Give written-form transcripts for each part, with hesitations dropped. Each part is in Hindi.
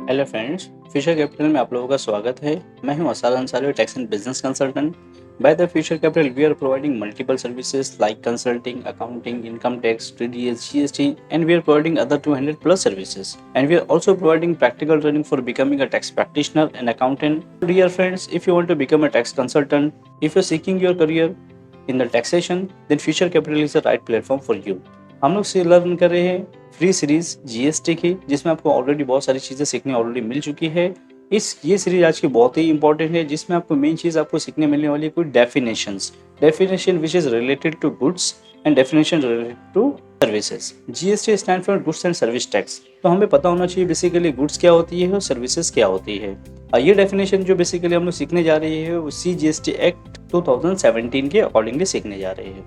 हेलो फ्रेंड्स, फ्यूचर कैपिटल में आप लोगों का स्वागत है। मैं हूं Asad Ansari, tax and business consultant. By the future capital we are providing multiple services like consulting, accounting, income tax, TDS, GST, and we are providing other 200 plus services. And we are also providing practical training for becoming a tax practitioner and accountant. Dear friends, if you want to become a tax consultant, if you're seeking your career in the taxation, then Future Capital is the right platform for you. हम लोग से लर्न कर रहे हैं फ्री सीरीज जीएसटी की, जिसमें आपको ऑलरेडी बहुत सारी चीज़ें सीखने ऑलरेडी मिल चुकी है। ये सीरीज आज की बहुत ही इंपॉर्टेंट है, जिसमें आपको मेन चीज़ आपको सीखने मिलने वाली है कोई definition which is related to goods and definition related to services. GST stand for goods and service tax. तो हमें पता होना चाहिए बेसिकली गुड्स क्या होती है और सर्विसेज क्या होती है। ये डेफिनेशन जो बेसिकली हम लोग सीखने जा रहे हैं वो CGST एक्ट 2017 के अकॉर्डिंगली सीखने जा रहे हैं।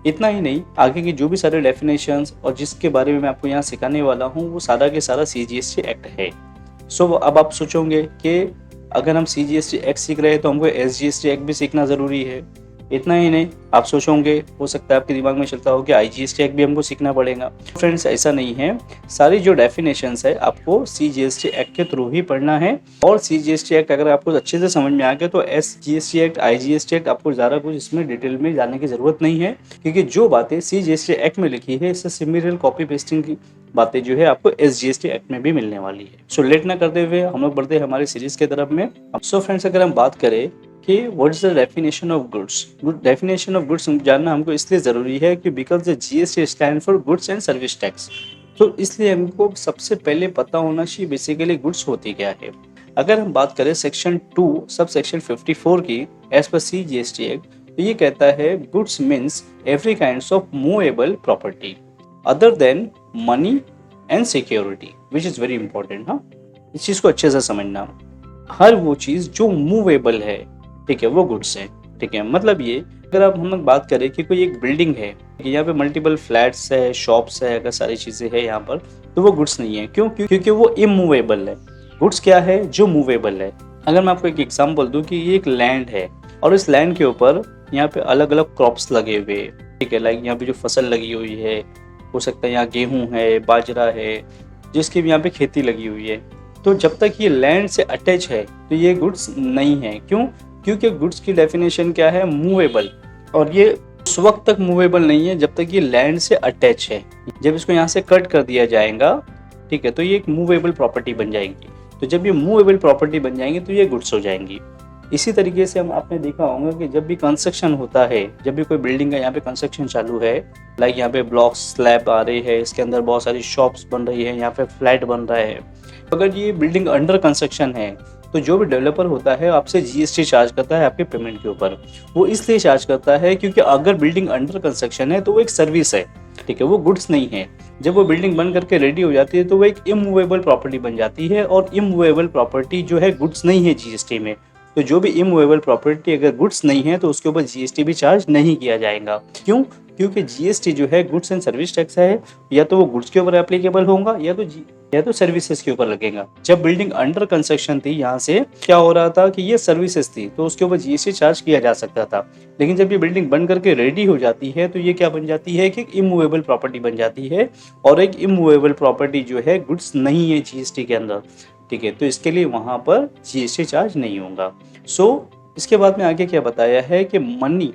इतना ही नहीं, आगे की जो भी सारे डेफिनेशंस और जिसके बारे में मैं आपको यहाँ सिखाने वाला हूँ वो सारा के सारा CGST एक्ट है। सो अब आप सोचोगे कि अगर हम CGST एक्ट सीख रहे हैं तो हमको SGST एक्ट भी सीखना ज़रूरी है। इतना ही नहीं, आप सोचोगे, हो सकता है आपके दिमाग में चलता हो कि IGST एक्ट भी हमको सीखना पड़ेगा। फ्रेंड्स, ऐसा नहीं है। सारी जो डेफिनेशंस है आपको CGST एक्ट के थ्रू ही पढ़ना है। और CGST एक्ट अगर आपको अच्छे से समझ में आ गया तो SGST एक्ट, IGST एक्ट आपको ज़्यादा कुछ इसमें डिटेल में जाने की ज़रूरत नहीं है, क्योंकि जो बातें CGST एक्ट में लिखी है इससे सिमिलर कॉपी पेस्टिंग की बातें जो है आपको SGST एक्ट में भी मिलने वाली है। सो लेट ना करते हुए हम लोग बढ़ते हैं हमारी सीरीज के तरफ में। सो फ्रेंड्स, अगर हम बात करें कि what is the definition of goods, definition of goods जानना हमको इसलिए ज़रूरी है कि because the GST stand for goods and service tax. तो इसलिए हमको सबसे पहले पता होना चाहिए बेसिकली गुड्स होती क्या है। अगर हम बात करें सेक्शन 2 सब सेक्शन 54 की एज पर CGST एक्ट, तो ये कहता है goods means every kinds of movable property other than money and security, which is very important. हाँ, इस चीज़ को अच्छे से समझना। हर वो चीज़ जो मूवेबल है, ठीक है, वो गुड्स है। ठीक है, मतलब ये अगर आप हम लोग बात करें कि कोई एक बिल्डिंग है, यहाँ पे मल्टीपल फ्लैट्स है, शॉप्स है, अगर सारी चीज़ें हैं यहाँ पर, तो वो गुड्स नहीं है। क्यों? क्योंकि वो इमूवेबल है। गुड्स क्या है? जो मूवेबल है। अगर मैं आपको एक एग्जाम्पल दूँ कि ये एक लैंड है और इस लैंड के ऊपर यहाँ पे अलग अलग क्रॉप्स लगे हुए, ठीक है, लाइक यहाँ पे जो फसल लगी हुई है, हो सकता है यहाँ गेहूँ है, बाजरा है, जिसकी भी यहाँ पे खेती लगी हुई है, तो जब तक ये लैंड से अटैच है तो ये गुड्स नहीं है। क्यों? क्योंकि गुड्स की डेफिनेशन क्या है? मूवेबल। और ये उस वक्त तक मूवेबल नहीं है जब तक ये लैंड से अटैच है। जब इसको यहाँ से कट कर दिया जाएगा, ठीक है, तो ये एक मूवेबल प्रॉपर्टी बन जाएंगी। तो जब ये मूवेबल प्रॉपर्टी बन जाएंगी तो ये गुड्स हो जाएंगी। इसी तरीके से हम आपने देखा होगा कि जब भी कंस्ट्रक्शन होता है, जब भी कोई बिल्डिंग का यहाँ पे कंस्ट्रक्शन चालू है, लाइक यहाँ पे ब्लॉक्स स्लैब आ रहे हैं, इसके अंदर बहुत सारी शॉप्स बन रही है, यहाँ पे फ्लैट बन रहा है, अगर ये बिल्डिंग अंडर कंस्ट्रक्शन है तो जो भी डेवलपर होता है आपसे GST चार्ज करता है आपके पेमेंट के ऊपर। वो इसलिए चार्ज करता है क्योंकि अगर बिल्डिंग अंडर कंस्ट्रक्शन है तो वो एक सर्विस है, ठीक है, वो गुड्स नहीं है। जब वो बिल्डिंग बन करके रेडी हो जाती है तो वो एक इमूवेबल प्रॉपर्टी बन जाती है, और इमूवेबल प्रॉपर्टी जो है गुड्स नहीं है GST में। तो जो भी इमूवेबल प्रॉपर्टी अगर गुड्स नहीं है तो उसके ऊपर GST भी चार्ज नहीं किया जाएगा। क्यों? क्योंकि GST जो है गुड्स एंड सर्विस टैक्स है, या तो वो गुड्स के ऊपर एप्लीकेबल होगा या तो सर्विसेज के ऊपर लगेगा। जब बिल्डिंग अंडर कंस्ट्रक्शन थी, यहाँ से क्या हो रहा था कि ये सर्विसेज थी तो उसके ऊपर GST चार्ज किया जा सकता था। लेकिन जब ये बिल्डिंग बन करके रेडी हो जाती है तो ये क्या बन जाती है कि इमूवेबल प्रॉपर्टी बन जाती है, और एक इमूवेबल प्रॉपर्टी जो है गुड्स नहीं है GST के अंदर, ठीक है, तो इसके लिए वहां पर GST चार्ज नहीं होगा। सो इसके बाद में आगे क्या बताया है कि मनी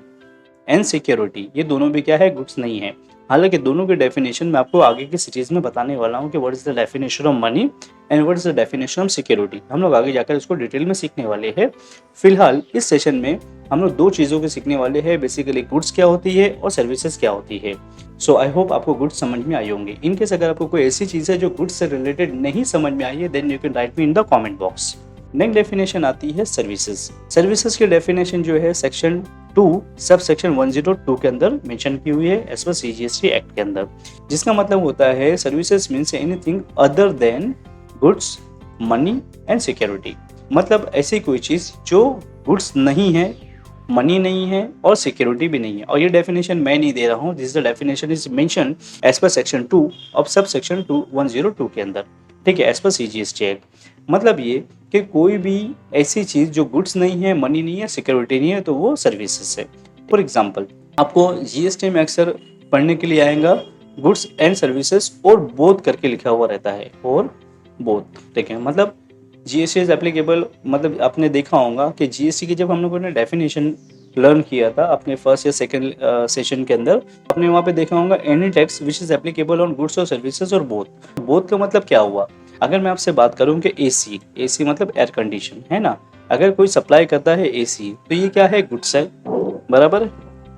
एंड सिक्योरिटी, ये दोनों भी क्या है? गुड्स नहीं है। हालांकि दोनों के डेफिनेशन मैं आपको आगे की सीरीज में बताने वाला हूँ कि what is the definition of money and what is the definition of security. हम लोग आगे जाकर इसको डिटेल में सीखने वाले हैं। फिलहाल इस सेशन में हम लोग दो चीज़ों के सीखने वाले हैं, बेसिकली गुड्स क्या होती है और सर्विसेज क्या होती है। सो आई होप आपको गुड्स समझ में आई होंगे। इनकेस अगर आपको कोई ऐसी चीज़ है जो गुड्स से रिलेटेड नहीं समझ में आई है, then you can write me in the comment box. Next definition आती है सर्विसेज। सर्विसेज की डेफिनेशन जो है सेक्शन 2 सब सेक्शन 102 के अंदर मेंशन की हुई है एज पर CGST एक्ट के अंदर, जिसका मतलब होता है services means anything other than goods, money and security. मतलब ऐसी कोई चीज जो गुड्स नहीं है, मनी नहीं है और सिक्योरिटी भी नहीं है। और ये डेफिनेशन मैं नहीं दे रहा हूँ, this the definition is mention as per section 2 of sub section 102 के अंदर, ठीक है, एज पर CGST एक्ट। मतलब ये कि कोई भी ऐसी चीज जो गुड्स नहीं है, मनी नहीं है, सिक्योरिटी नहीं है, तो वो सर्विसेज है। फॉर एग्जांपल, आपको GST में अक्सर पढ़ने के लिए आएगा गुड्स एंड सर्विसेज और बोथ करके लिखा हुआ रहता है, और बोथ, ठीक है, मतलब जीएसटी इज एप्लीकेबल, मतलब आपने देखा होगा कि जीएसटी की जब हम लोगों ने डेफिनेशन लर्न किया था अपने फर्स्ट या सेकंड सेशन के अंदर, आपने वहाँ पे देखा होगा any tax which is applicable on goods और सर्विसेज और बोथ। बोथ का मतलब क्या हुआ? अगर मैं आपसे बात करूँ कि एसी, एसी मतलब एयर कंडीशन है ना, अगर कोई सप्लाई करता है एसी तो ये क्या है? गुड्स है, बराबर है?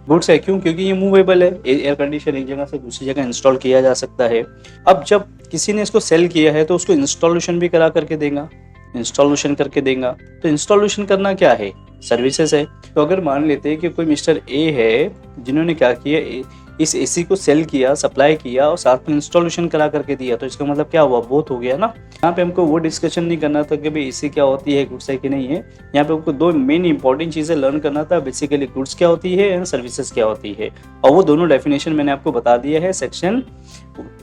गुड्स है क्यों? क्योंकि ये मूवेबल है, एयर कंडीशन एक जगह से दूसरी जगह इंस्टॉल किया जा सकता है। अब जब किसी ने इसको सेल किया है तो उसको इंस्टॉलेशन भी करा करके देगा, इंस्टॉलेशन करके देगा। तो इंस्टॉलेशन करना क्या है? सर्विसेज है। तो अगर मान लेते हैं कि कोई मिस्टर ए है जिन्होंने क्या किया, इस एसी को सेल किया, सप्लाई किया और साथ में इंस्टॉलेशन करा करके दिया, तो इसका मतलब क्या हुआ? बोथ हो गया ना। यहाँ पे हमको वो डिस्कशन नहीं करना था कि भाई एसी क्या होती है, गुड्स है कि नहीं है। यहाँ पे हमको दो मेन इंपॉर्टेंट चीजें लर्न करना था, बेसिकली गुड्स क्या होती है एंड सर्विसेज क्या होती है, और वो दोनों डेफिनेशन मैंने आपको बता दिया है सेक्शन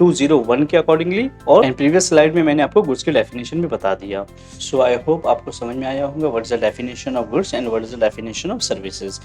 201 के अकॉर्डिंगली, और प्रीवियस स्लाइड में मैंने आपको गुड्स की डेफिनेशन भी बता दिया। सो आई होप आपको समझ में आया होगा what is the definition of goods and what is the definition of services.